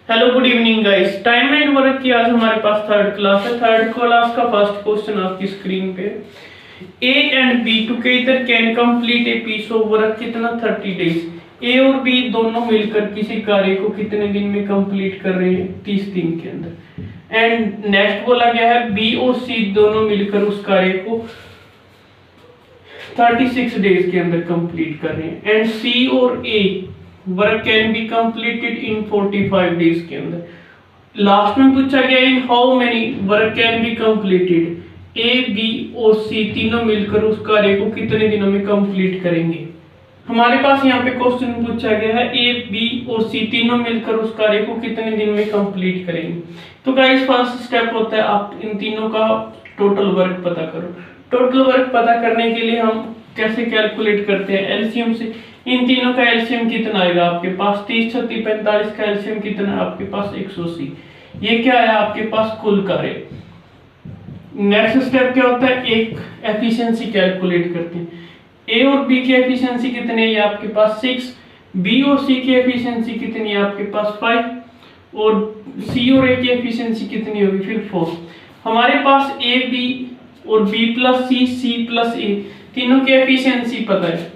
Hello good evening guys. Time and work की आज हमारे पास थर्ड क्लास है। थर्ड क्लास का फर्स्ट क्वेश्चन आपकी स्क्रीन पे। A and B together can complete a piece of work कितना 30 डेज। ए और बी दोनों मिलकर किसी कार्य को कितने दिन में कंप्लीट कर रहे हैं 30 दिन के अंदर। एंड नेक्स्ट बोला गया है बी और सी दोनों मिलकर उस कार्य को 36 डेज के अंदर कंप्लीट कर रहे हैं। एंड सी और A work can be completed in 45 days के अंदर। लास्ट में पूछा गया in how many work can be completed. A B और सी तीनों मिलकर उस कार्य को कितने दिनों में कंप्लीट करेंगे। हमारे पास यहाँ पे क्वेश्चन पूछा गया है ए बी और सी तीनों मिलकर उस कार्य को कितने दिन में कंप्लीट करेंगे। तो गाइस फर्स्ट स्टेप होता है आप इन तीनों का टोटल वर्क पता करो। टोटल वर्क पता करने के लिए हम कैसे कैलकुलेट करते हैं, एलसीएम से। इन तीनों का एलसीएम कितना आएगा आपके पास 30, 36, 45 का एलसीएम कितना है आपके पास 180। ये क्या है आपके पास कुल कार्य। नेक्स्ट स्टेप क्या होता है, एक एफिशिएंसी कैलकुलेट करते हैं। ए और बी की एफिशिएंसी कितनी है आपके पास 6, बी और सी की एफिशिएंसी कितनी है आपके पास 5 और सी और ए की एफिशिएंसी कितनी होगी फिर 4। हमारे पास ए बी और बी प्लस सी, सी प्लस ए तीनों की एफिशिएंसी पता है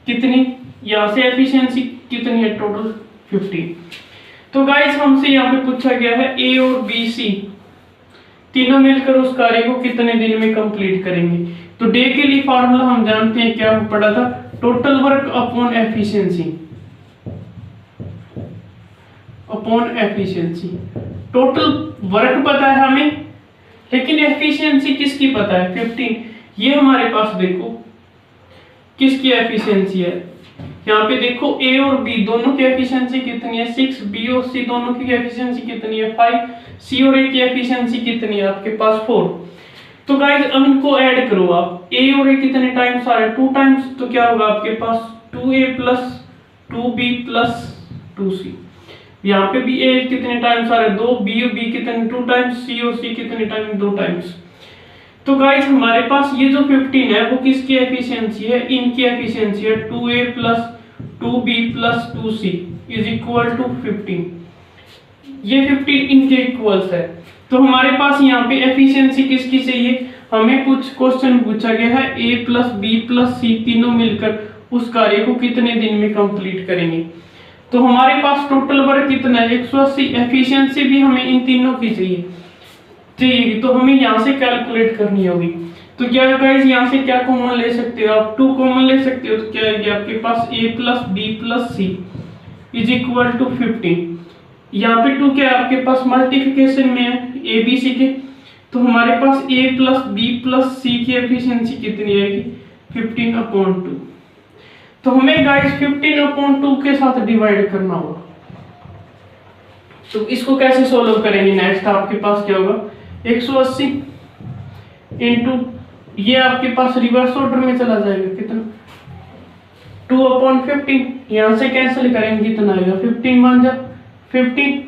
कितनी। यहाँ से एफिशिएंसी कितनी है टोटल 15। तो गाइस हमसे यहाँ पे पूछा गया है ए और बी सी तीनों मिलकर उस कार्य को कितने दिन में कंप्लीट करेंगे। तो डे के लिए फॉर्मूला हम जानते हैं, क्या पढ़ा था, total work upon efficiency. Upon efficiency total work पता है हमें, लेकिन एफिशिएंसी किसकी पता है 15। ये हमारे पास देखो किसकी एफिशिएंसी है। यहाँ पे देखो ए और बी दोनों की एफिशिएंसी कितनी है 6, बी और सी दोनों की एफिशिएंसी कितनी है 5, सी और ए की एफिशिएंसी कितनी है आपके पास 4। तो गाइस अब इनको ऐड करो आप। ए और ए कितने टाइम्स आ रहा है 2 टाइम्स, तो क्या होगा आपके पास 2a plus 2b plus 2c। यहाँ पे भी ए कितने टाइम्स आ रहा है 2, बी और बी कितने 2 टाइम्स, सी और सी कितने टाइम्स 2 टाइम्स। तो गाइस हमारे पास ये जो 15 है वो किसकी एफिशिएंसी है, इनकी एफिशिएंसी है 2a plus 2b plus 2c is equal to 15। ये 15 इनके इक्वल्स है। तो हमारे पास यहाँ पे एफिशिएंसी किसकी चाहिए, हमें कुछ क्वेश्चन पूछा गया है a प्लस बी प्लस सी तीनों मिलकर उस कार्य को कितने दिन में कंप्लीट करेंगे। तो हमारे पास टोटल वर्क कितना है 180। एफिशिएंसी भी हमें इन तीनों की चाहिए, तो हमें यहाँ से कैलकुलेट करनी होगी। तो क्या गाइस यहाँ से क्या कॉमन ले सकते हो आप 2 कॉमन ले सकते हो। तो क्या आएगी आपके पास a plus B plus C is equal to 15। यहाँ पे 2 क्या आपके पास मल्टीप्लिकेशन में है ए बी सी के। तो हमारे पास a प्लस बी प्लस सी की एफिशिएंसी कितनी आएगी 15/2। तो हमें गाइस 15/2 के साथ डिवाइड करना होगा। तो इसको कैसे सोल्व करेंगे, नेक्स्ट आपके पास क्या होगा 180 इंटू ये आपके पास रिवर्स ऑर्डर में चला जाएगा कितना 2/15। यहां से कैंसिल करेंगे कितना आएगा 15 मान जा 15,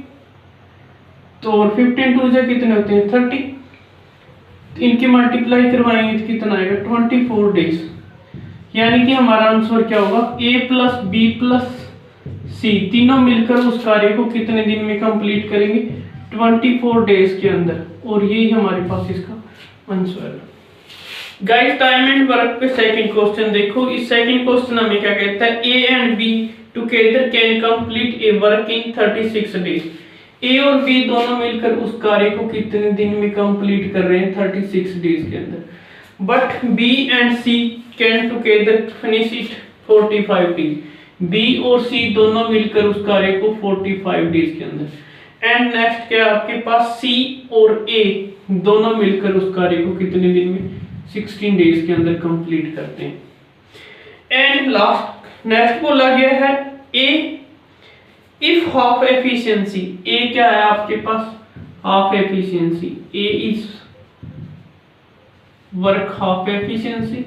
तो और 15 2 जा कितने होते हैं 30। इनकी मल्टीप्लाई करवाएंगे तो कितना आएगा 24 डेज। यानी कि हमारा आंसर क्या होगा a प्लस बी प्लस सी तीनों मिलकर उस कार्य को कितने दिन में कंप्लीट करेंगे 24 डेज के अंदर। और यही हमारे पास इसका आंसर है। गाइस टाइम एंड वर्क पे सेकंड क्वेश्चन देखो। इस सेकंड क्वेश्चन हमें क्या कहता है, A and B together can complete A work in 36 days. A और बी दोनों मिलकर उस कार्य को कितने दिन में कंप्लीट कर रहे हैं 36 डेज के अंदर। But B and C can together finish it 45 days. B और सी दोनों मिलकर उस कार्य को 45 डेज के अंदर। एंड नेक्स्ट क्या आपके पास सी और ए दोनों मिलकर उस कार्य को कितने दिन में 16 डेज के अंदर कंप्लीट करते हैं। एंड लास्ट नेक्स्ट बोला गया है A if half efficiency. A क्या है आपके पास half efficiency, A is work half efficiency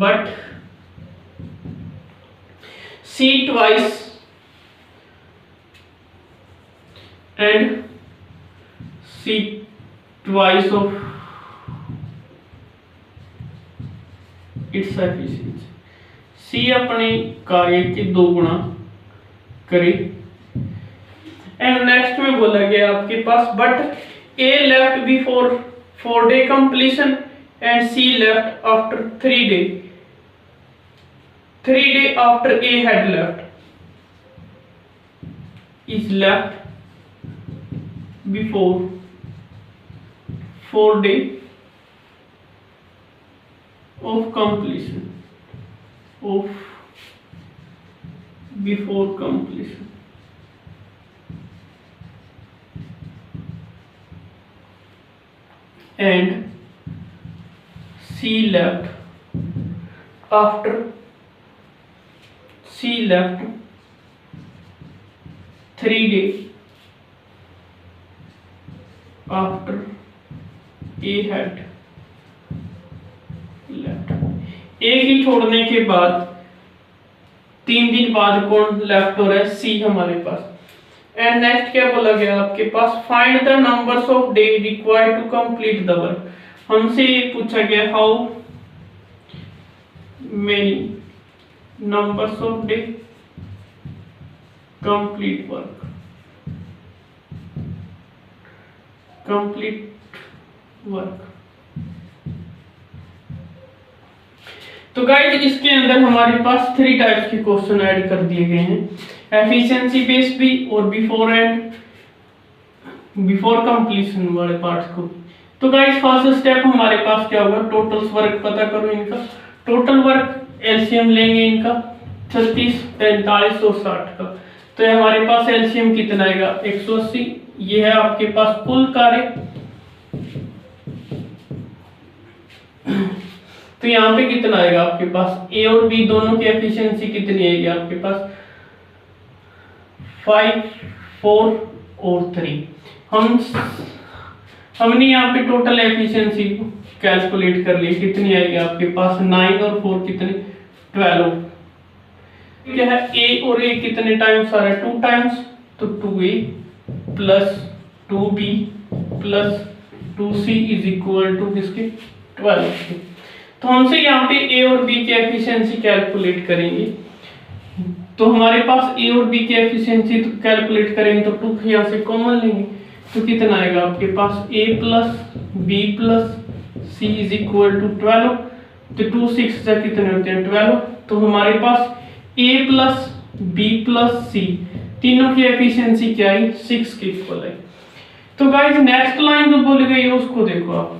but C twice and C twice of its efficiency। C अपने कार्य के 2 गुना करे। एंड नेक्स्ट में बोला गया आपके पास but A left before 4 day completion and C left after 3 day. 3 day after A had left is left before 4 day of completion of before completion. And C left after 3 day after A had left. A की छोड़ने के बाद 3 दिन बाद कौन left हो रहा है? C हमारे पास। एंड नेक्स्ट क्या बोला गया आपके पास? Find the numbers of day required to complete the work. हमसे ये पूछा गया how many numbers of day complete work, तो गाइस इसके अंदर हमारे पास 3 टाइप्स के क्वेश्चन ऐड कर दिए गए हैं, एफिशिएंसी बेस्ड भी और बिफोर कंप्लीशन वाले पार्ट को। तो गाइस फर्स्ट स्टेप हमारे पास क्या होगा? टोटल्स वर्क पता करो इनका। टोटल वर्क एलसीएम लेंगे इनका 36, 45 और 60 का। तो ये हमारे पास एलसीएम कितना आएगा? 180। ये है आपके पास कुल कार्य। तो यहाँ पे कितना आएगा आपके पास? ए और बी दोनों की एफिशिएंसी कितनी आएगी आपके पास? 5, 4 और 3। हमने यहाँ पे टोटल एफिशिएंसी कैलकुलेट कर ली, कितनी आएगी आपके पास? 9 और 4 कितने? 12। क्या है? ए और ए कितने टाइम्स आ रहा है? 2 टाइम्स। तो 2a plus 2b plus 2c is equal to किसके? 12। तो हमसे यहाँ पे ए और बी की एफिशिएंसी कैलकुलेट करेंगे। तो हमारे पास ए और बी की एफिशिएंसी तो कैलकुलेट करेंगे तो 2 यहाँ से कॉमन लेंगे। तो कितना आएगा आपके पास? a plus B plus C is equal to 12। तो 2 6 से कितने होते हैं? 12। तो हमारे पास a प्लस बी प्लस सी तीनों की एफिशिएंसी क्या आई? 6 के इक्वल आई। तो गाइस नेक्स्ट लाइन जो बोली गई है उसको देखो आप।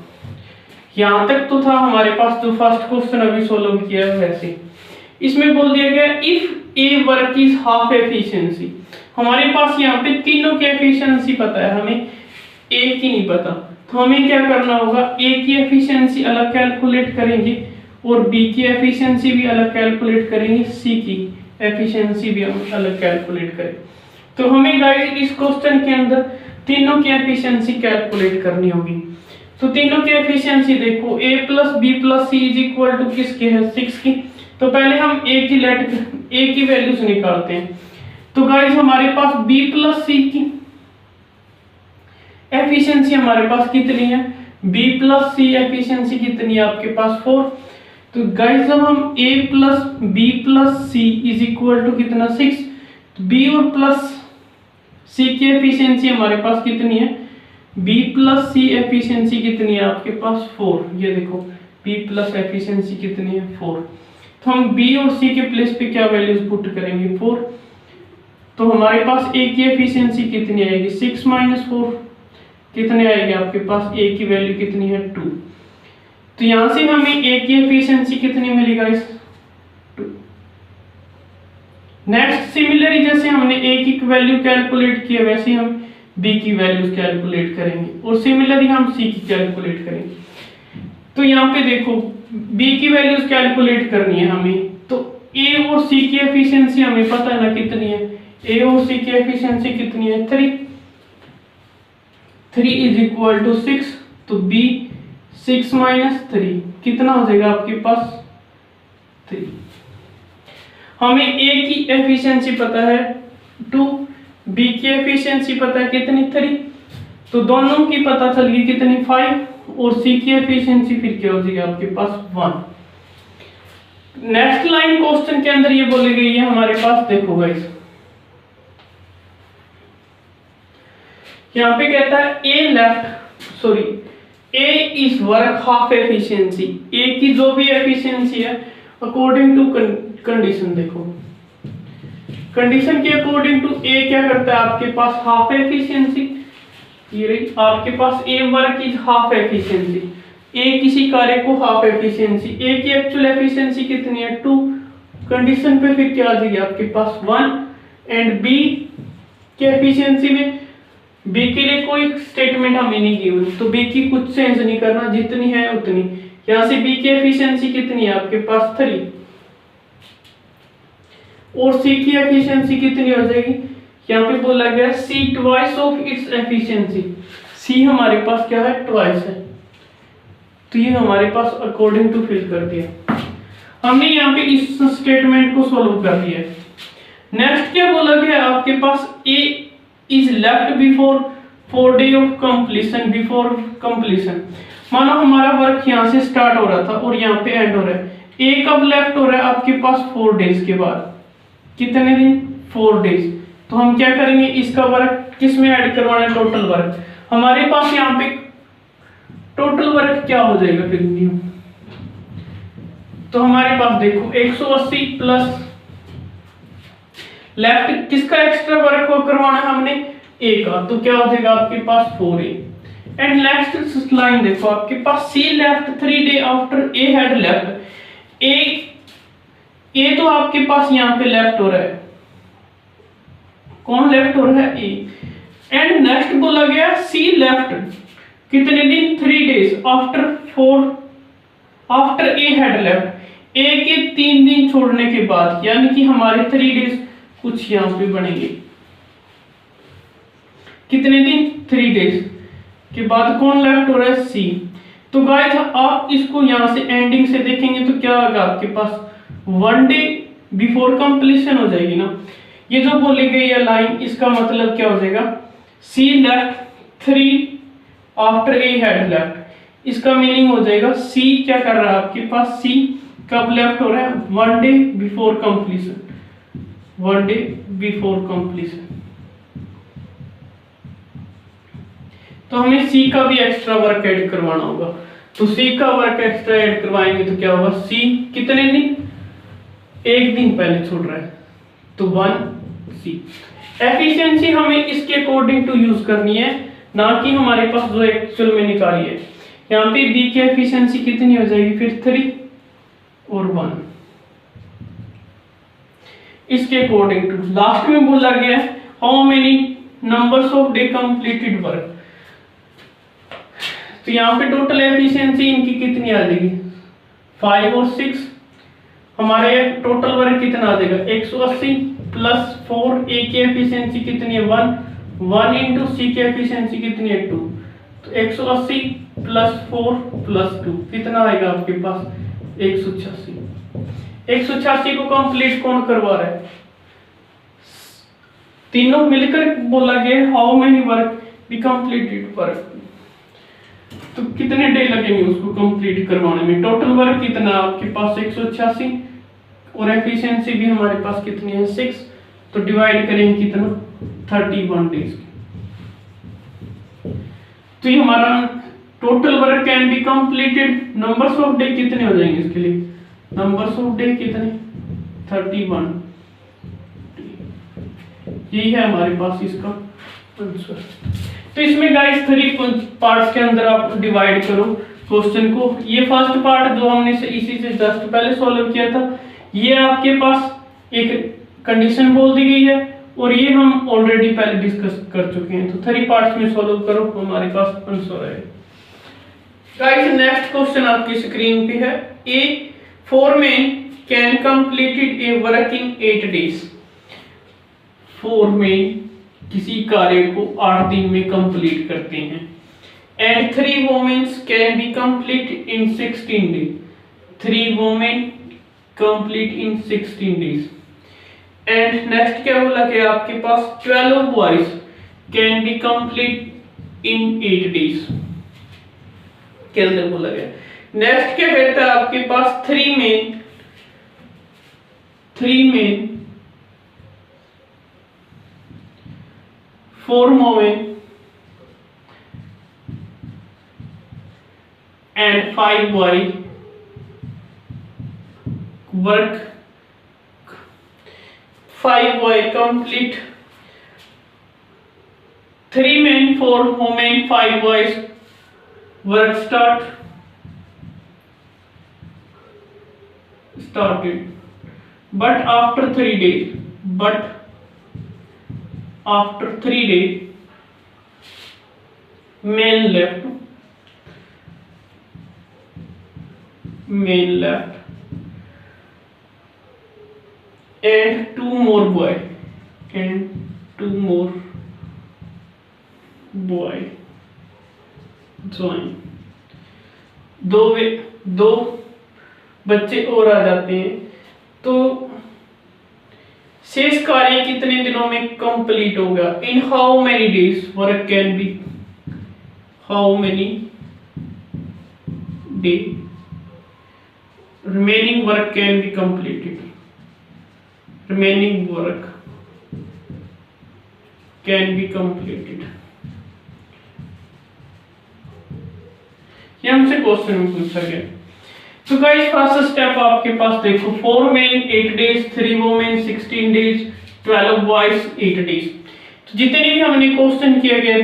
यहां तक तो था हमारे पास जो फर्स्ट क्वेश्चन अभी सोल्व किया है वैसे। इसमें बोल दिया गया if A work is half efficiency. हमारे पास यहाँ पे तीनों की एफिशिएंसी पता है, हमें ए की नहीं पता। तो हमें क्या करना होगा? ए की एफिशिएंसी अलग कैलकुलेट करेंगे और बी की एफिशिएंसी भी अलग कैलकुलेट करेंगे, सी की एफिशिएंसी भी हम अलग कैलकुलेट करें। तो हमें गाइस इस क्वेश्चन के अंदर तीनों की एफिशिएंसी कैलकुलेट करनी होगी। तो तीनों की एफिशिएंसी देखो, a plus B plus C is equal to किसकी है? 6 की। तो पहले हम a की वैल्यूज निकालते हैं। तो गाइस हमारे पास b प्लस सी की एफिशिएंसी हमारे पास कितनी है? b प्लस सी एफिशिएंसी कितनी है आपके पास? 4। तो गाइस जब हम a plus B plus C is equal to कितना? 6, तो b और प्लस c की एफिशिएंसी हमारे पास कितनी है? b प्लस सी एफिशिएंसी कितनी है आपके पास? 4। ये देखो b प्लस एफिशिएंसी कितनी है? 4। तो हम b और c के प्लेस पे क्या वैल्यूज पुट करेंगे? 4। तो हमारे पास a की एफिशिएंसी कितनी आएगी? 6 माइनस 4 कितने आएगी आपके पास? a की वैल्यू कितनी है? 2। तो यहां से हमें a की एफिशिएंसी कितनी मिली गाइस? 2। नेक्स्ट सिमिलरली जैसे हमने a की वैल्यू कैलकुलेट की है वैसे हम b की वैल्यूज कैलकुलेट करेंगे और सिमिलरली हम c की कैलकुलेट करेंगे। तो यहाँ पे देखो b की वैल्यूज कैलकुलेट करनी है हमें। तो a और c की एफिशिएंसी हमें पता है ना कितनी है? a और c की एफिशिएंसी कितनी है? 3 इज इक्वल टू 6। तो b 6 माइनस 3 कितना हो जाएगा आपके पास? 3। हमें a की एफिशिएंसी पता है 2, b की एफिशिएंसी पता है कितनी? 3। तो दोनों की पता चल गई कितनी? 5 और c की एफिशिएंसी फिर क्या हो जाएगी आपके पास? 1। नेक्स्ट लाइन क्वेश्चन के अंदर ये बोली गई है हमारे पास, देखो गाइस यहाँ पे कहता है ए इज वर्क हाफ एफिशिएंसी, ए की जो भी एफिशिएंसी है अकॉर्डिंग टू कंडीशन, देखो कंडीशन के अकॉर्डिंग टू ए क्या करता है आपके पास हाफ एफिशिएंसी, ये रही आपके पास ए वर्क इज हाफ एफिशिएंसी, ए किसी कार्य को हाफ एफिशिएंसी, ए की एक्चुअल एफिशिएंसी कितनी है 2, कंडीशन पे फिर क्या आ जाएगी आपके पास 1, एंड बी की एफिशिएंसी में बी के लिए कोई स्टेटमेंट हमें नहीं गिवन, तो बी की कुछ चेंज नहीं करना, जितनी है उतनी, यहां से बी की एफिशिएंसी कितनी है आपके पास 3, और सी की एफिशिएंसी कितनी हो जाएगी, यहाँ पे बोला गया C twice of its efficiency, C हमारे पास क्या है ट्वाइस है, तो ये हमारे पास अकॉर्डिंग टू फिल कर दिया, हमने यहाँ पे इस स्टेटमेंट को सॉल्व कर दिया। नेक्स्ट क्या बोला गया आपके पास, A is left before 4 day of completion, before completion, मानो हमारा वर्क यहाँ से स्टार्ट हो रहा था और यहाँ पे एंड हो रहा है, ए कब लेफ्ट हो रहा है आपके पास 4 डेज के बाद, कितने दिन 4 डेज, तो हम क्या करेंगे इसका वर्क किस में ऐड करवाना है, टोटल वर्क, हमारे पास यहाँ पे टोटल वर्क क्या हो जाएगा फिर न्यू, तो हमारे पास देखो 180 प्लस लेफ्ट किसका एक्स्ट्रा वर्क को करवाना है हमने ए का, तो क्या हो जाएगा आपके पास 4a, एंड नेक्स्ट लाइन देखो आपके पास C left 3 day after A had left, A तो आपके पास यहाँ पे लेफ्ट हो रहा है, कौन लेफ्ट हो रहा है ए, एंड नेक्स्ट बोला गया सी लेफ्ट कितने दिन 3 days after A had left, A के 3 दिन छोड़ने के बाद, यानी कि हमारे 3 डेज कुछ यहां पे बनेंगे, कितने दिन 3 डेज के बाद कौन लेफ्ट हो रहा है सी, तो गाइस आप इसको यहां से एंडिंग से देखेंगे तो क्या होगा आपके पास 1 डे बिफोर कंप्लीशन हो जाएगी ना, ये जो बोली गई है लाइन इसका मतलब क्या हो जाएगा, C left 3 after A had left, इसका मीनिंग हो जाएगा सी क्या कर रहा है आपके पास, सी कब लेफ्ट हो रहा है 1 day before completion, 1 day before completion, तो हमें सी का भी एक्स्ट्रा वर्क ऐड करवाना होगा, तो सी का वर्क एक्स्ट्रा ऐड करवाएंगे तो क्या होगा, सी कितने दिन 1 दिन पहले छोड़ रहा है, तो 1 सी, एफिशिएंसी हमें इसके अकॉर्डिंग टू यूज करनी है, ना कि हमारे पास जो एक्चुअल में निकाली है, यहाँ पे बी की एफिशिएंसी कितनी हो जाएगी फिर 3 और 1, इसके अकॉर्डिंग टू लास्ट में बोला गया है how many numbers of day completed work, तो यहाँ पे टोटल एफिशिएंसी इनकी कितनी आ जाएगी 5 और 6, हमारे टोटल वर्क कितना आ जाएगा 180 प्लस 4, ए की एफिशिएंसी कितनी है 1 इंटू सी की एफिशिएंसी कितनी है 2, तो 180 प्लस 4 प्लस 2 कितना आएगा आपके पास 186, 186 को कंप्लीट कौन करवा रहा है, तीनों मिलकर बोला गया how many work be completed work, तो कितने डे लगेंगे उसको कंप्लीट करवाने में, टोटल वर्क कितना आपके पास 186 और एफिशिएंसी भी हमारे पास कितनी है 6, तो डिवाइड करेंगे कितना 31 डेज, तो ये हमारा total work can be completed, numbers of day कितने हो जाएंगे इसके लिए, नंबर्स ऑफ डे कितने 31, यही है हमारे पास इसका आंसर। तो इसमें गाइस 3 पार्ट्स के अंदर आप डिवाइड करो क्वेश्चन को, ये फर्स्ट पार्ट जो हमने इसी से जस्ट पहले सॉल्व किया था, ये आपके पास एक कंडीशन बोल दी गई है और ये हम ऑलरेडी पहले डिस्कस कर चुके हैं, तो 3 पार्ट्स में सॉल्व करो हमारे पास आंसर है। गाइस नेक्स्ट क्वेश्चन आपकी स्क्रीन पे है, ए 4 men can completed A work in 8 days, 4 men किसी कार्य को 8 दिन में कंप्लीट करते हैं, and 3 women can be complete in 16 days, 3 women complete in 16 days, and next क्या बोला कि आपके पास 12 boys can be complete in 8 days के अंदर बोला गया। नेक्स्ट क्या कहता है आपके पास 3 men 3 men, 4 women and 5 boys work. 5 boys complete. 3 men, 4 women, 5 boys work started. But after 3 days, men left, and 2 more boy join. दो बच्चे और आ जाते हैं, तो शेष कार्य कितने दिनों में कंप्लीट होगा? इन how many days work can B, how many day remaining work can be completed, ये हमसे क्वेश्चन में पूछा गया। तो गाइस फर्स्ट स्टेप आपके पास देखो, 4 men 8 days, 3 women 16 days, 12 boys 8 days। तो जितने भी हमने क्वेश्चन किया गया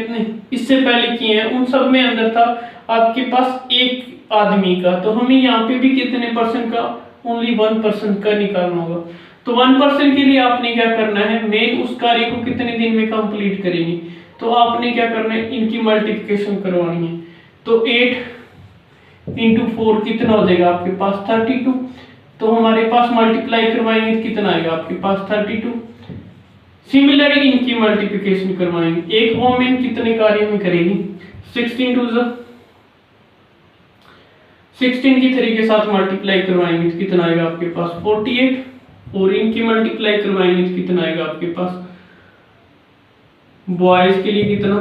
इससे पहले किए हैं, उन सब में अंदर था आपके पास एक आदमी का, तो हमें यहाँ पे भी कितने परसेंट का, ओनली 1% का निकालना होगा। तो 1% के लिए आपने क्या करना है, मेन उस कार्य को कितने दिन में कंप्लीट करेंगे, तो आपने क्या करना है, इनकी मल्टीप्लिकेशन करवानी है। तो 8 इंटू 4 कितना हो जाएगा आपके पास 32, तो हमारे पास मल्टीप्लाई करवाएंगे कितना आएगा आपके पास 32। सिमिलरली इनकी मल्टीप्लिकेशन करवाएंगे, एक वोमेन कितने कार्य में करेगी, 16 की 3 के साथ मल्टीप्लाई करवाएंगे तो कितना आएगा आपके पास 48, और इनकी मल्टीप्लाई करवाएंगे तो कितना आएगा आपके पास, बॉयज के लिए कितना,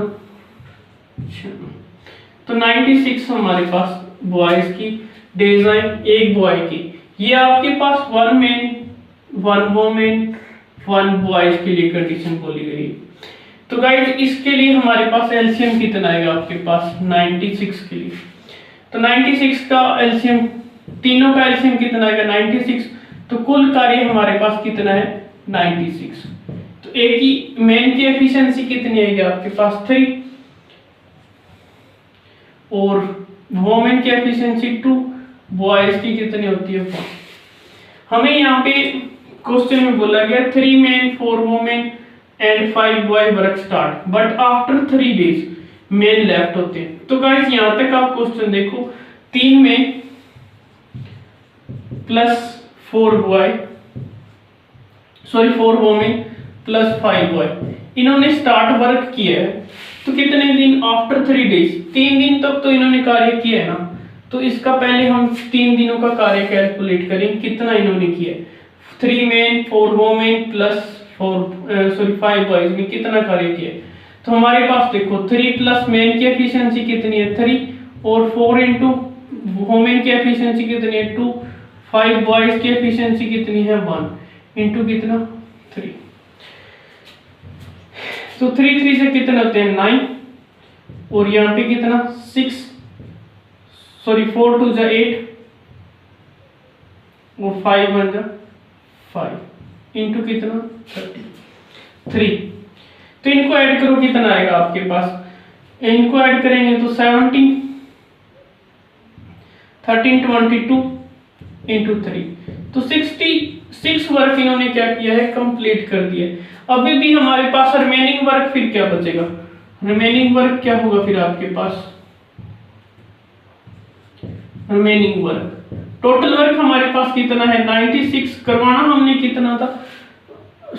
तो 96 हमारे पास बॉयज की डेज आए, एक बॉय की। ये आपके पास 1 मैन 1 वोमेन 1 बॉयज के लिए कंडीशन बोली गई। तो गाइस इसके लिए हमारे पास एलसीएम कितना आएगा आपके पास 96 के लिए, तो 96 का एलसीएम, तीनों का एलसीएम कितना आएगा 96, तो कुल कार्य हमारे पास कितना है 96। तो एक ही मेन की एफिशिएंसी कितनी आएगी आपके पास 3, और वोमेन की एफिशिएंसी 2, बॉयज की कितनी होती है 4। हमें यहाँ पे क्वेश्चन में बोला गया 3 men 4 women and 5 boy work start, but after 3 days main left होते हैं। तो गाइस यहां तक आप क्वेश्चन देखो, 3 men plus 4 women plus 5 boy, इन्होंने स्टार्ट वर्क किया है, तो कितने दिन, आफ्टर 3 days, 3 दिन तक तो इन्होंने कार्य किया है ना, तो इसका पहले हम 3 दिनों का कार्य कैलकुलेट करें, कितना इन्होंने किया है, 3 men 4 women प्लस 5 boys ने कितना कार्य किया है। तो हमारे पास देखो 3 प्लस मेन की एफिशिएंसी कितनी है 3, और 4 इंटू वोमेन की एफिशिएंसी कितनी है 2, 5 बॉयज की एफिशिएंसी कितनी है 1 इंटू कितना 3, तो 3 से कितने होते हैं 9, और यहाँ पे कितना 4 2 जा 8, और 5 1 जा 5 इंटू कितना 3। तो इनको ऐड करो कितना आएगा आपके पास, इनको ऐड करेंगे तो 17 13 22 इंटू 3, तो 66 वर्क इन्होंने क्या किया है कंप्लीट कर दिया। अभी भी हमारे पास रिमेनिंग वर्क फिर क्या बचेगा, रिमेनिंग वर्क क्या होगा फिर आपके पास, रिमेनिंग वर्क टोटल वर्क हमारे पास कितना है 96, करवाना हमने कितना था,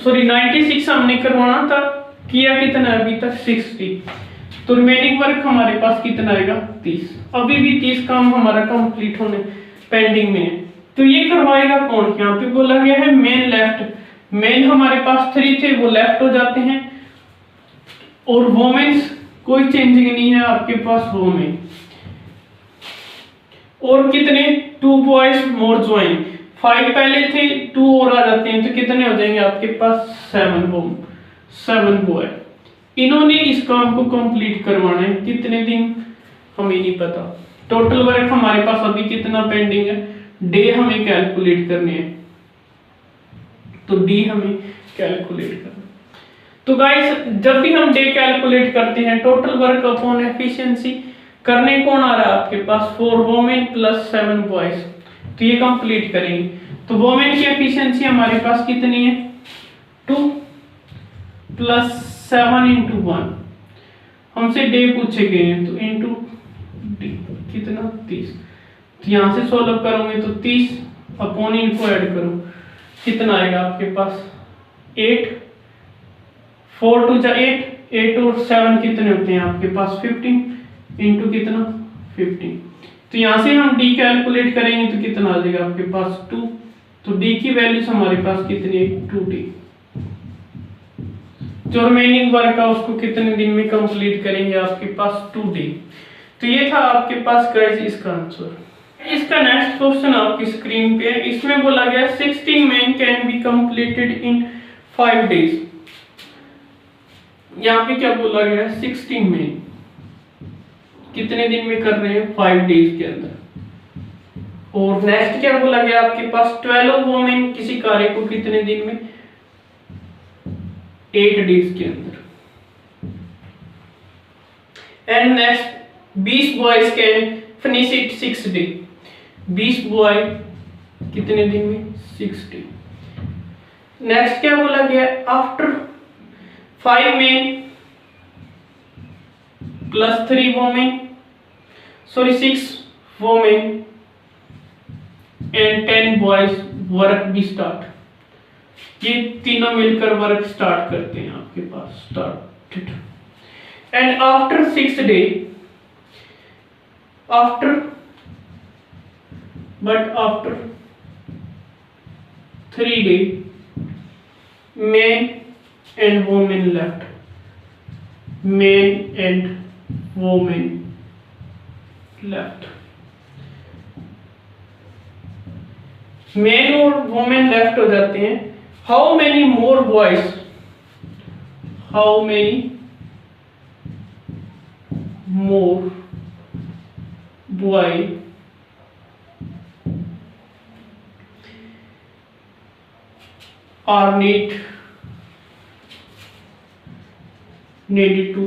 96 हमने करवाना था, किया कितना अभी तक 60, तो रिमेनिंग वर्क हमारे पास कितना आएगा 30। अभी भी 30 काम हमारा कंप्लीट होने पेंडिंग में है। तो ये करवाएगा कौन, यहाँ पे बोला गया है मेन लेफ्ट, मेन हमारे पास 3 थे वो लेफ्ट हो जाते हैं, और वोमेन्स कोई चेंजिंग नहीं है आपके पास वोमेन, और कितने 2 बॉयज मोर ज्वाइन, 5 पहले थे, 2 और आ जाते हैं तो कितने हो जाएंगे आपके पास 7 बॉय। इन्होंने इस काम को कंप्लीट करवाना है, कितने दिन हमें नहीं पता। टोटल वर्क हमारे पास अभी कितना पेंडिंग है, डे हमें कैलकुलेट करने हैं, तो डी हमें कैलकुलेट करना। तो गाइस जब भी हम डे कैलकुलेट करते हैं, टोटल वर्क अपॉन एफिशिएंसी करने कौन आ रहा है आपके पास, 4 वोमेन प्लस 7 बॉयज, तो ये कंप्लीट करेंगे। तो वोमेन की एफिशिएंसी हमारे पास कितनी है, 2 प्लस 7 इंटू 1, हमसे डे पूछे गए हैं तो इंटू डी कितना 30, तो यहाँ से सोल्व करोगे तो 30 अपॉन इनको ऐड करो, कितना आएगा आपके पास 8, 4 2 जा 8 और 7 कितने होते हैं आपके पास 15 इंटू कितना 15। तो यहाँ से हम डी कैलकुलेट करेंगे तो कितना आ जाएगा आपके पास 2, तो डी की वैल्यूज हमारे पास कितनी है 2D। जो रिमेनिंग वर्क है उसको कितने दिन में कंप्लीट करेंगे आपके पास 2D। तो ये था आपके पास गाइस इसका आंसर। इसका नेक्स्ट क्वेश्चन आपकी स्क्रीन पे है, इसमें बोला गया 16 men can be completed in 5 days। यहाँ पे क्या बोला गया, 16 men कितने दिन में कर रहे हैं 5 days के अंदर। और नेक्स्ट क्या बोला गया आपके पास, 12 वोमेन किसी कार्य को कितने दिन में 8 days के अंदर। And next 20 boys can finish it 6 days, 20 boy कितने दिन में 6 days। नेक्स्ट क्या बोला गया, after 5 men plus 3 women, sorry 6 women and 10 boys work be start. ये तीनों मिलकर वर्क स्टार्ट करते हैं आपके पास, started. And after 6 day, after 3 days men and women left, men and women left, men और women left हो जाते हैं। how many more boys are needed to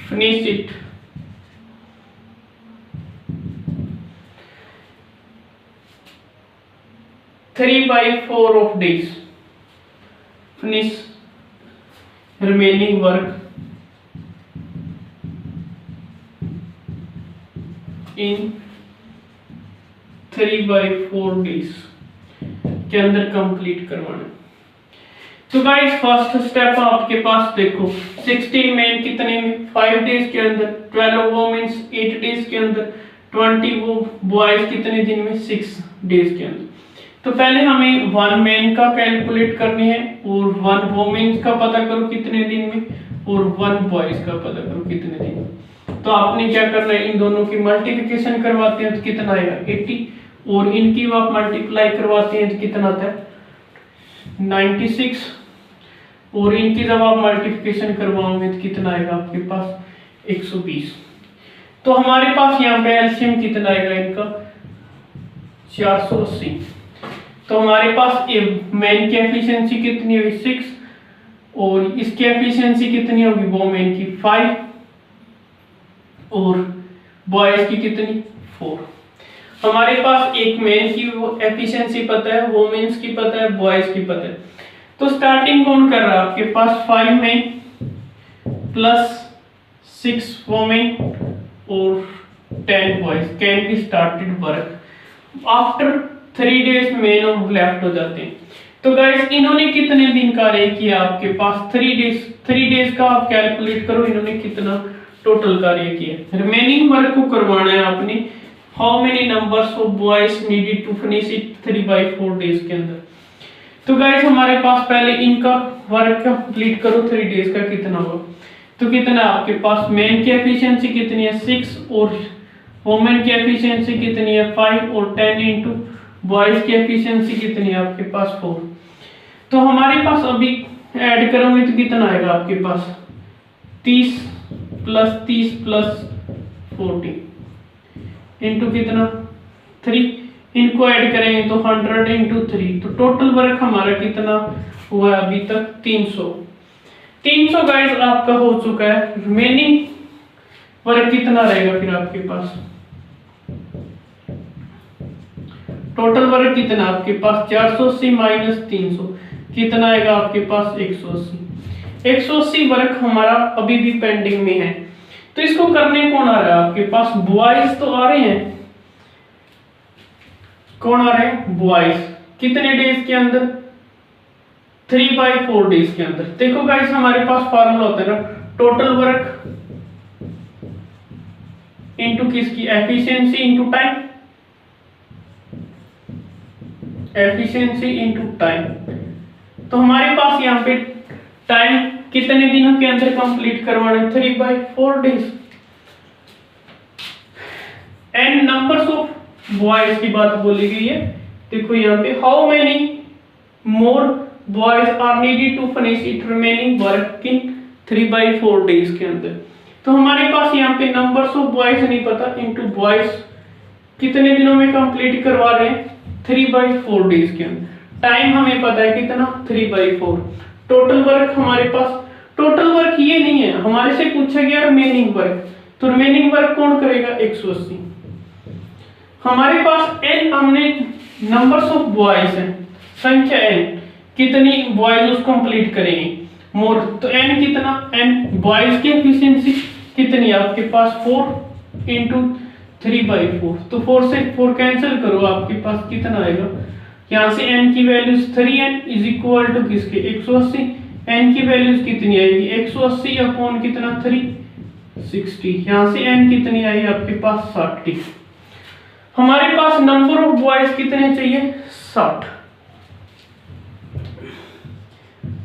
finish it three by 4 of days, finish remaining work in 3 by 4 days के अंदर complete करवाना। तो guys first step आपके पास देखो, 16 men कितने में 5 days के अंदर, 12 वोमेन्स 8 days के अंदर, 20 वो बॉयज कितने दिन में 6 days के अंदर। तो पहले हमें 1 man का कैलकुलेट करने हैं और 1 वोमेन्स का पता करो कितने दिन में और 1 बॉयज का पता करो कितने दिन में। तो आपने क्या करना है, इन दोनों की मल्टीप्लिकेशन करवाते हैं तो कितना आएगा 80, और इनकी आप मल्टीप्लाई करवाते हैं तो कितना आता है 96, और इनकी जब आप मल्टीप्लिकेशन करवाओगे तो कितना आएगा आपके पास 120। तो हमारे पास यहाँ पे एलसीएम कितना आएगा इनका 480। तो हमारे पास मेन की एफिशिएंसी कितनी होगी 6, और इसकी एफिशिएंसी कितनी होगी वोमेन की 5, और बॉयज की कितनी 4। हमारे पास एक मेन की एफिशिएंसी पता है, वोमेन्स की पता है, बॉयज की पता है। तो स्टार्टिंग कौन कर रहा है आपके पास 5 men प्लस 6 वोमेन और 10 boys can be started work after 3 days main और लेफ्ट हो जाते हैं। तो गाइस इन्होंने कितने दिन कार्य किया आपके पास 3 days का आप कैलकुलेट करो, इन्होंने कितना टोटल कार्य किया। रिमेनिंग वर्क को करवाना है आपने, how many numbers of boys needed to finish it 3 by 4 days के अंदर। तो गाइस हमारे पास पहले इनका वर्क कंप्लीट करो 3 days का कितना होगा। तो कितना आपके पास मेन की एफिशिएंसी कितनी है 6 और वोमेन की एफिशिएंसी कितनी है 5 और 10 इंटू बॉयज की एफिशिएंसी कितनी है आपके पास 4। तो हमारे पास अभी ऐड करोगे तो कितना आएगा आपके पास 30 + 40 इंटू कितना 3। इनको ऐड करेंगे तो 100 × 3। तो टोटल वर्क हमारा कितना हुआ अभी तक 300 गाइस आपका हो चुका है। रिमेनिंग वर्क कितना रहेगा फिर आपके पास, टोटल वर्क कितना आपके पास 480 - 300 कितना आएगा आपके पास 180 वर्क हमारा अभी भी पेंडिंग में है। तो इसको करने कौन आ रहा है आपके पास, बॉयज तो आ रहे हैं। कौन आ रहे हैं, बॉयज। कितने डेज के अंदर 3/4 डेज के अंदर। देखो गाइस हमारे पास फार्मूला होता है ना, टोटल वर्क इनटू किसकी efficiency into time, efficiency into time. तो हमारे पास यहाँ पे टाइम कितने दिनों के अंदर कंप्लीट करवाना है 3/4 days. And numbers of boys की बात बोली गई है। देखो यहाँ पे how many more boys are needed to finish it remaining work in 3/4 days के अंदर। तो हमारे पास यहाँ पे नंबर्स ऑफ बॉयज नहीं पता, इनटू बॉयज कितने दिनों में कंप्लीट करवा रहे हैं 3/4 डेज के अंदर। टाइम हमें पता है कितना 3/4। टोटल वर्क हमारे पास, टोटल वर्क ये नहीं है, हमारे से पूछा गया रिमेनिंग वर्क। तो रिमेनिंग वर्क कौन करेगा 180। हमारे पास n हमने नंबर्स ऑफ बॉयज है, संख्या n कितनी बॉयज उसको कंप्लीट करेंगे मोर। तो n कितना, n बॉयज की एफिशिएंसी कितनी आपके पास 4 × 3/4। तो 4 से 4 कैंसिल करो, आपके पास कितना आएगा, यहाँ से n की वैल्यूज 3n = किसके 180। n की वैल्यूज कितनी आएगी 180 अपॉन कितना 360। यहाँ से n कितनी आई आपके पास 60। हमारे पास नंबर ऑफ बॉयज कितने चाहिए 60।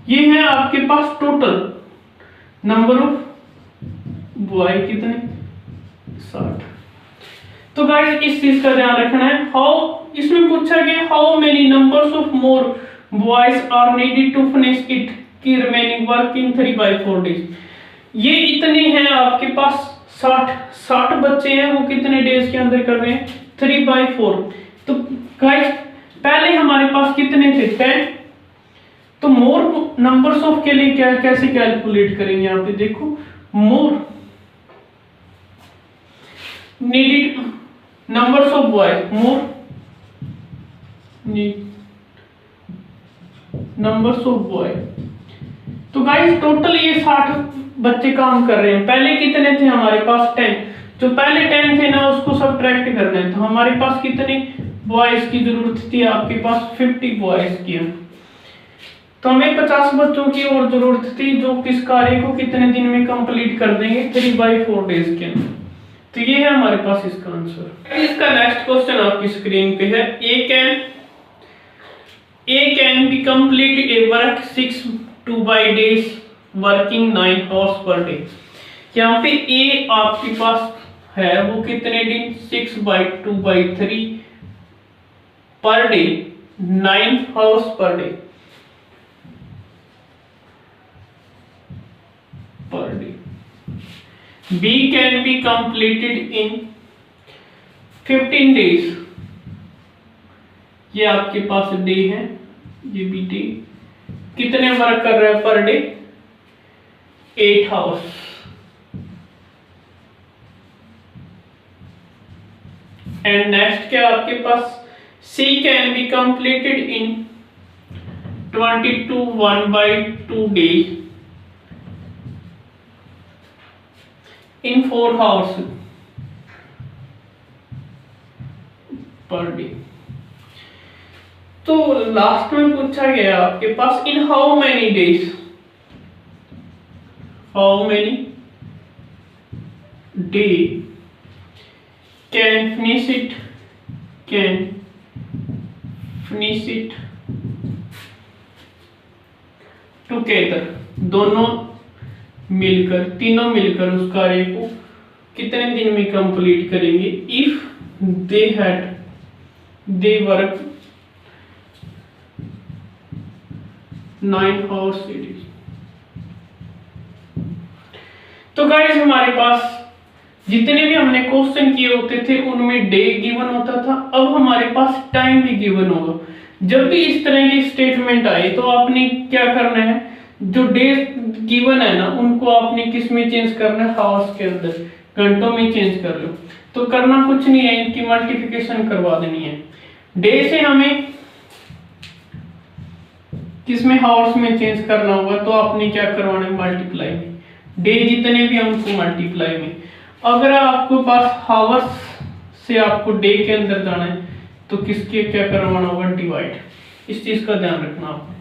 ये है आपके पास टोटल नंबर ऑफ बॉय कितने 60। तो गाइस इस चीज का ध्यान रखना है। हाउ, इसमें पूछा गया how many numbers of more boys are needed to finish it की रिमेनिंग वर्क इन 3/4 डेज। ये इतने हैं आपके पास 60 बच्चे हैं, वो कितने डेज के अंदर कर रहे हैं 3/4। तो गाइस पहले हमारे पास कितने थे 10। तो मोर नंबर्स ऑफ के लिए क्या कैसे कैलकुलेट करेंगे, यहाँ पे देखो more needed numbers of boys, more numbers of boy. तो गाइस टोटल ये 60 बच्चे काम कर रहे हैं। पहले कितने थे हमारे पास 10। जो पहले 10 थे ना उसको सब्ट्रैक्ट करना है। तो हमारे पास कितने बॉयज की जरूरत थी, आपके पास 50 बॉयज की। तो हमें 50 बच्चों की और जरूरत थी जो किस कार्य को कितने दिन में कंप्लीट कर देंगे 3/4 डेज के अंदर। तो ये है हमारे पास इसका आंसर। इसका नेक्स्ट क्वेश्चन आपकी स्क्रीन पे है, A can be complete a work 6 2 days working 9 hours per day। यहाँ पे A आपके पास है वो कितने दिन 6/2/3 पर डे 9 hours पर day B can be completed in 15 days। ये आपके पास डे है, ये भी डे कितने वर्क कर रहा है per day 8 hours। And next क्या आपके पास C can be completed in 22 1/2 days in 4 hours पर डे। तो लास्ट में पूछा गया आपके पास in how many days, how many day can finish it together. दोनों मिलकर, तीनों मिलकर उस कार्य को कितने दिन में कंप्लीट करेंगे। If they had they work 9 hours a day। तो गाइस हमारे पास जितने भी हमने क्वेश्चन किए होते थे उनमें डे गिवन होता था, अब हमारे पास टाइम भी गिवन होगा। जब भी इस तरह की स्टेटमेंट आए तो आपने क्या करना है, जो डे गिवन है ना उनको आपने किस में चेंज करना है, हावर्स के अंदर, घंटों में चेंज कर लो। तो करना कुछ नहीं है, इनकी मल्टीप्लिकेशन करवा देनी है। डे से हमें किसमें, हावर्स में चेंज करना होगा, तो आपने क्या करवाना है, मल्टीप्लाई में, डे जितने भी हमको मल्टीप्लाई में। अगर आपको पास हावर्स से आपको डे के अंदर जाना है तो किसके क्या करवाना होगा, डिवाइड। इस चीज का ध्यान रखना आपने।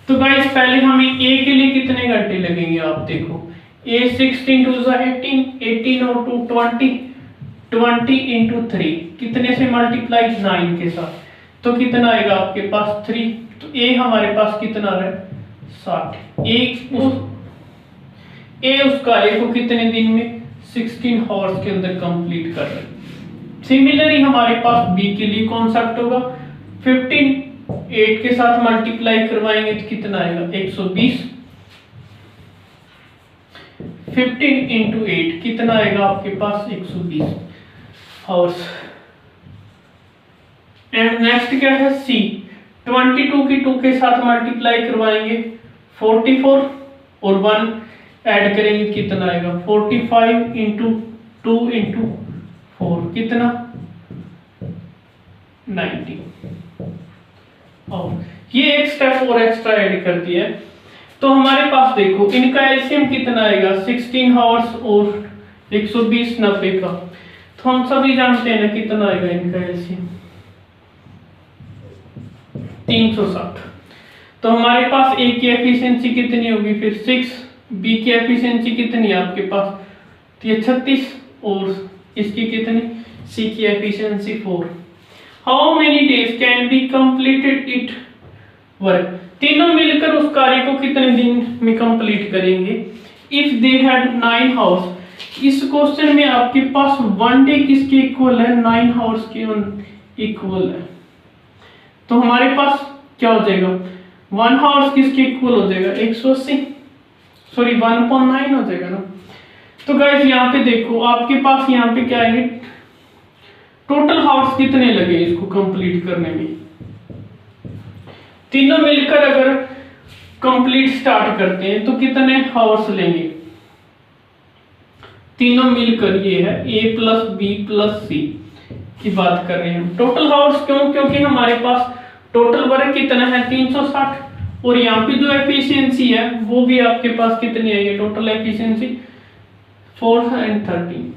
तो गाइस पहले हमें ए के लिए कितने घंटे लगेंगे, आप देखो ए 16 2 18, 18 और 2 20, 20 इंटू 3 कितने से मल्टीप्लाई, 9 के साथ, तो कितना आएगा आपके पास 3। तो ए हमारे पास कितना आ रहा है, 60। ए उस कार्य को कितने दिन में, 16 हॉर्स के अंदर कंप्लीट कर रहे हैं। सिमिलरली हमारे पास बी के लिए कॉन्सेप्ट होगा, 15 8 के साथ मल्टीप्लाई करवाएंगे तो कितना आएगा, 120। 15 इंटू 8 कितना आएगा आपके पास, 120 हॉर्स। एंड नेक्स्ट क्या है, सी 22 की 2 के साथ मल्टीप्लाई करवाएंगे 44 और 1 ऐड करेंगे कितना आएगा, 45 इंटू 2 इंटू 4 कितना, 90। और ये एक स्टेप और एक्स्ट्रा ऐड कर दिया है। तो हमारे पास देखो इनका एलसीएम कितना आएगा, 16 हावर्स और 120 90 का। तो हम सभी जानते हैं ना कितना आएगा इनका एलसीएम, 360। तो हमारे पास ए की एफिशिएंसी कितनी होगी फिर 6, बी की एफिशिएंसी कितनी है आपके पास, तो ये 36 और इसकी कितनी, सी की efficiency 4। How many days can be completed it work, तीनों मिलकर उस कार्य को कितने दिन में कंप्लीट करेंगे। इफ दे हैड 9 हावर्स, इस क्वेश्चन में आपके पास 1 डे किसके इक्वल है, 9 हावर्स के इक्वल है। तो हमारे पास क्या हो जाएगा, 1 हावर्स किसके इक्वल हो जाएगा, 180, सॉरी 1/9 हो जाएगा ना। तो गाइस यहाँ पे देखो आपके पास यहाँ पे क्या आएंगे, टोटल हावर्स कितने लगे इसको कंप्लीट करने में, तीनों मिलकर अगर कंप्लीट स्टार्ट करते हैं तो कितने हावर्स लेंगे, तीनों मिलकर, ये है ए प्लस बी प्लस सी की बात कर रहे हैं। टोटल हावर्स क्यों, क्योंकि हमारे पास टोटल वर्क कितना है 360 और यहाँ पे जो एफिशिएंसी है वो भी आपके पास कितनी है, ये टोटल एफिशिएंसी 430।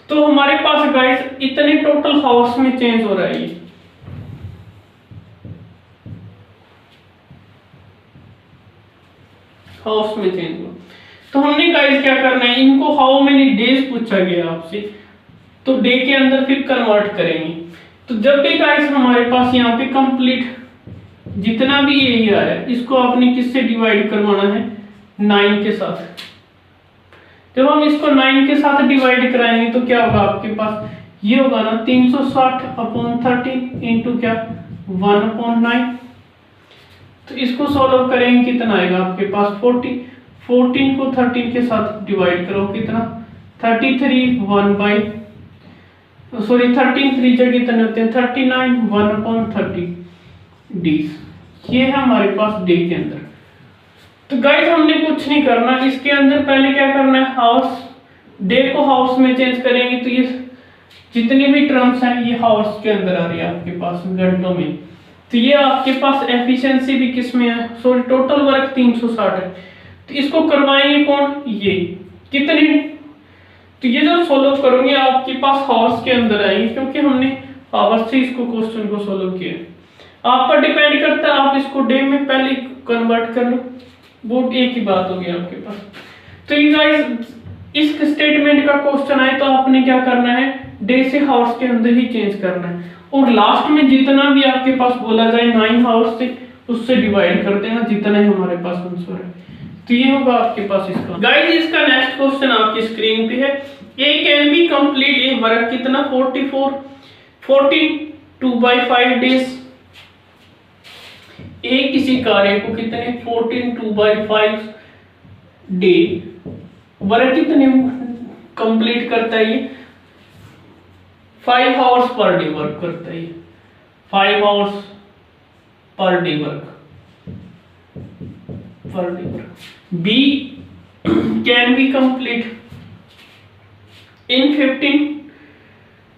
तो हमारे पास गाइस इतने टोटल हावर्स में चेंज हो रहा है, ये हाउस में चेंज हो। तो हमने गाइस क्या करना है, इनको हाउ मेनी डेज पूछा गया आपसे, तो डे के अंदर फिर कन्वर्ट करेंगे। तो जब भी गाइस हमारे पास यहाँ पे कंप्लीट जितना भी एरिया है इसको आपने किससे डिवाइड करवाना है, 9 के साथ। जब हम इसको 9 के साथ डिवाइड कराएंगे तो क्या होगा आपके पास, ये होगा ना 360/30 इंटू क्या 1/9। तो इसको सॉल्व करेंगे कितना आएगा आपके पास 40, 14 को 13 के साथ डिवाइड करो कितना 33 13 3 जगह कितने होते हैं 39 1/30 डेज। ये है हमारे पास डे के अंदर। तो गाइस हमने कुछ नहीं करना, इसके अंदर पहले क्या करना है, हाउस, डे को हाउस में चेंज करेंगे तो ये जितनी भी टर्म्स हैं ये हाउस के अंदर आ रही है आपके पास घंटों में। तो ये आपके पास एफिशिएंसी भी किस में है, सॉरी टोटल वर्क 360 है। तो इसको करवाएंगे कौन, ये कितने, तो ये जो सोल्व करोगे आपके पास हावर्स के अंदर आएंगे क्योंकि हमने हावर्स से इसको क्वेश्चन को सोल्व किया। आप पर डिपेंड करता है, आप इसको डे में पहले कन्वर्ट कर लो, वो एक ही बात होगी आपके पास। तो ये गाइस इस स्टेटमेंट का क्वेश्चन आए तो आपने क्या करना है, डे से हावर्स के अंदर ही चेंज करना है और लास्ट में जितना भी आपके पास बोला जाए 9 हावर्स से उससे डिवाइड कर देना जितना ही हमारे पास आंसर है। तो ये होगा आपके पास इसका। गाइस इसका नेक्स्ट क्वेश्चन आपकी स्क्रीन पे है। A can be complete, A work कितना 14 2/5 डेज। ए किसी कार्य को कितने 14 2/5 डे वर्क कितने कंप्लीट करता है, ये 5 आवर्स पर डे वर्क करता है, 5 hours per day work B can be complete in 15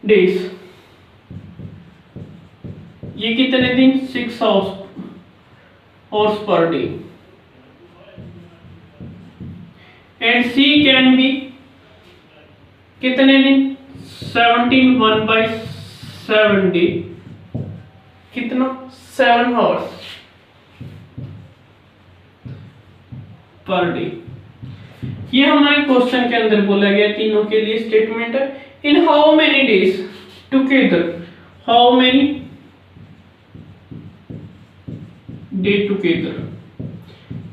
days, ये कितने दिन 6 hours per day. And C can be कितने दिन 17 1/7 डे, कितना 7 आवर्स पर डे। ये हमारे क्वेश्चन के अंदर बोला गया, तीनों के लिए स्टेटमेंट है। इन how many days together, how many day together,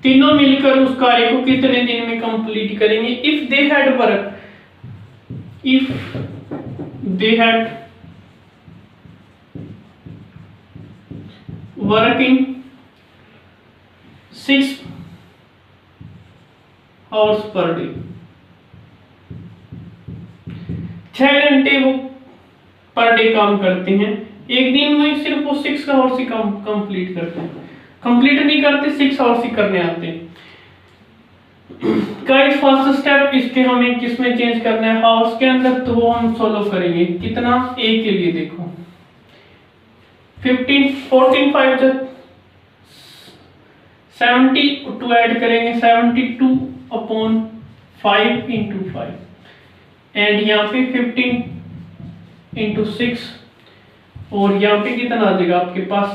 तीनों मिलकर उस कार्य को कितने दिन में कंप्लीट करेंगे। If they had work, if they had working 6 hours per day, 6 घंटे वो पर डे काम करते हैं, एक दिन में सिर्फ वो 6 आवर्स ही कंप्लीट करते हैं, कंप्लीट नहीं करते 6 आवर्स ही करने आते हैं। गाइस फर्स्ट स्टेप इसके हमें किसमें चेंज करना है, हाउस के अंदर, तो वो हम सोल्व करेंगे कितना ए के लिए देखो 14 5 70 टू ऐड करेंगे 72/5 × 5 एंड यहाँ पे 15 × 6 और यहाँ पे कितना आ जाएगा आपके पास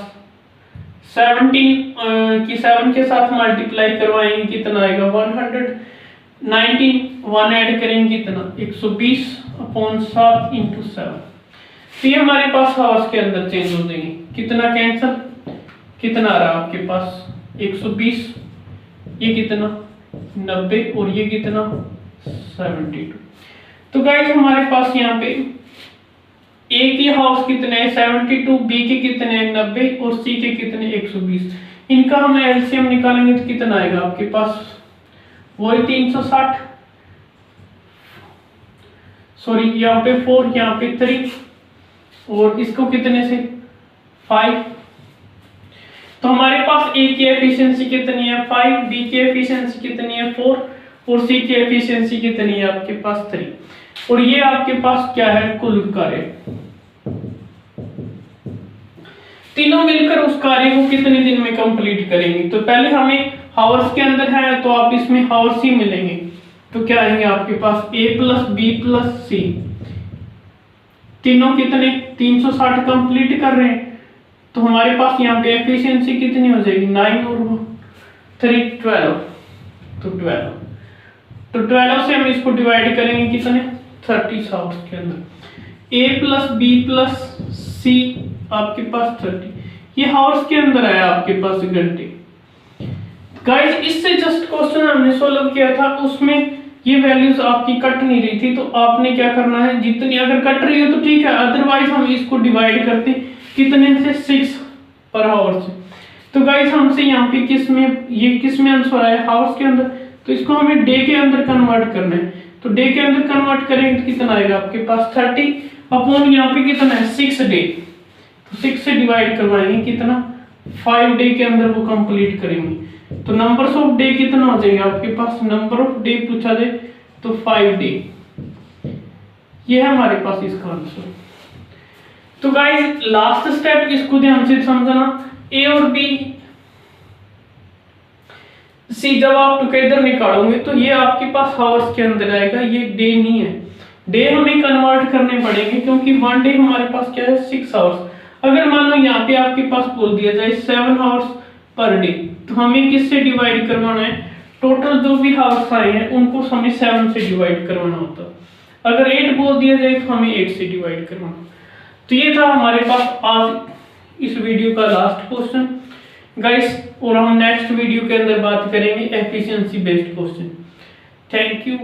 17 की 7 के साथ मल्टीप्लाई करवाएंगे कितना आएगा 119, 1 ऐड करेंगे कितना 120/7 × 7। तो ये हमारे पास हाउस के अंदर चेंज हो जाएंगे, कितना कैंसल, कितना आ रहा है आपके पास 120, ये कितना 90 और ये कितना 72। तो गाइस हमारे पास यहाँ पे ए के हाउस कितने 72, बी के कितने 90 और सी के कितने 120। इनका हम एलसीएम निकालेंगे तो कितना आएगा आपके पास वही 360, सॉरी यहाँ पे 4, यहाँ पे 3 और इसको कितने से 5। तो हमारे पास ए की एफिशिएंसी कितनी है 5, बी की एफिशिएंसी कितनी है 4 और सी की एफिशिएंसी कितनी है आपके पास 3 और ये आपके पास क्या है कुल कार्य। तीनों मिलकर उस कार्य को कितने दिन में कंप्लीट करेंगे। तो पहले हमें हावर्स के अंदर है तो आप इसमें हावर्स ही मिलेंगे, तो क्या आएंगे आपके पास a + b + c, तीनों कितने 360 कंप्लीट कर रहे हैं। तो हमारे पास यहाँ पे एफिशिएंसी कितनी हो जाएगी 9 और 3 12, तो 12 से हम इसको डिवाइड करेंगे कितने 30 आवर्स के अंदर। a + b + c आपके पास 30, ये हावर्स के अंदर आया आपके पास घंटे। गाइस इससे जस्ट क्वेश्चन हमने सॉल्व किया था, उसमें ये वैल्यूज आपकी कट नहीं रही थी, तो आपने क्या करना है जितनी अगर कट रही हो तो ठीक है, अदरवाइज हम इसको डिवाइड करते कितने से 6 पर आवर से। तो गाइस हमसे यहाँ पे किसमें आंसर आया हावर्स के अंदर, तो इसको हमें डे के अंदर कन्वर्ट करना है। तो डे के अंदर कन्वर्ट करेंगे तो कितना आएगा आपके पास 30 अपॉन यहाँ पे कितना है 6 डे, तो 6 से डिवाइड करवाएंगे कितना 5 डे के अंदर वो कंप्लीट करेंगे। तो नंबर्स ऑफ डे कितना हो जाएगा आपके पास, नंबर ऑफ डे पूछा जाए तो 5 डे, ये है हमारे पास इसका आंसर। तो गाइस लास्ट स्टेप इसको ध्यान से समझना, ए और बी सी जब आप टुगेदर निकालोगे तो ये आपके पास हावर्स के अंदर आएगा, ये डे नहीं है, डे हमें कन्वर्ट करने पड़ेंगे क्योंकि 1 डे हमारे पास क्या है 6 आवर्स। अगर मान लो यहाँ पे आपके पास बोल दिया जाए 7 आवर्स पर डे, तो हमें किससे डिवाइड करवाना है, टोटल जो भी हावर्स आए हैं उनको हमें 7 से डिवाइड करवाना होता है। अगर 8 बोल दिया जाए तो हमें 8 से डिवाइड करवाना। तो ये था हमारे पास आज इस वीडियो का लास्ट क्वेश्चन गाइस, और हम नेक्स्ट वीडियो के अंदर बात करेंगे efficiency based question. Thank you.